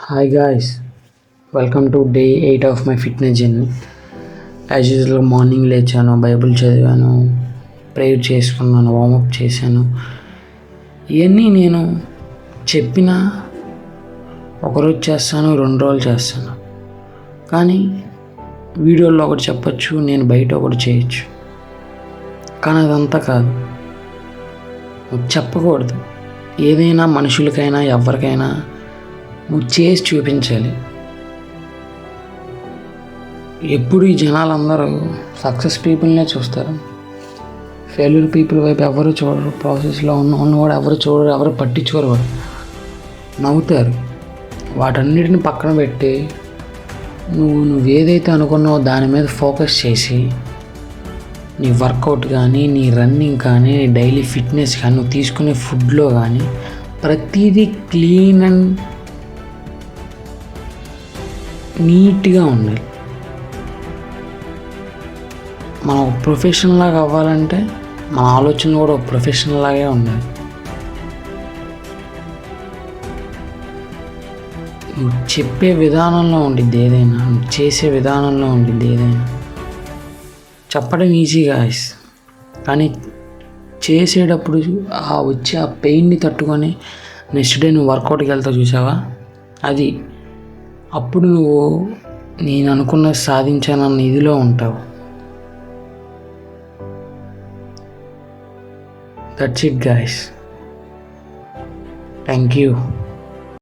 Hi guys, welcome to day 8 of my fitness journey. As usual morning లేచాను, Bible చదివాను, prayer చేసుకున్నాను, warm up చేశాను. ఇవన్నీ నేను చెప్పిన ఒకరోజు చేస్తాను, 2 రోజులు చేస్తాను. కానీ వీడియోలో ఒకటి చెప్పచ్చు, నేను బయట ఒకటి చేయొచ్చు. కానీ అదంతా కాదు, చెప్పకూడదు. ఏదైనా మనుషులకైనా ఎవరికైనా నువ్వు చేసి చూపించాలి. ఎప్పుడు ఈ జనాలందరూ సక్సెస్ పీపుల్నే చూస్తారు, ఫెయిల్యూర్ పీపుల్ వైపు ఎవరు చూడరు. ప్రాసెస్లో ఉన్నవాడు ఎవరు చూడరు, ఎవరు పట్టించుకోరు, వాడు నవ్వుతారు. వాటన్నిటిని పక్కన పెట్టి నువ్వేదైతే అనుకున్నావో దాని మీద ఫోకస్ చేసి నీ వర్కౌట్ కానీ, నీ రన్నింగ్ కానీ, నీ డైలీ ఫిట్నెస్ కానీ, నువ్వు తీసుకునే ఫుడ్లో కానీ ప్రతిదీ క్లీన్ అండ్ నీట్గా ఉండాలి. మనం ఒక ప్రొఫెషనల్ లాగా అవ్వాలంటే మన ఆలోచన కూడా ఒక ప్రొఫెషనల్ లాగే ఉండాలి. నువ్వు చెప్పే విధానంలో ఉండిద్ది ఏదైనా, నువ్వు చేసే విధానంలో ఉండిద్ది ఏదైనా. చెప్పడం ఈజీగా కానీ చేసేటప్పుడు వచ్చే ఆ పెయిన్ని తట్టుకొని నెక్స్ట్ డే నువ్వు వర్కౌట్కి వెళ్తావు చూసావా, అది అప్పుడు నువ్వు నేను అనుకున్నది సాధించానన్న ఇదిలో ఉంటావు. That's it guys, thank you.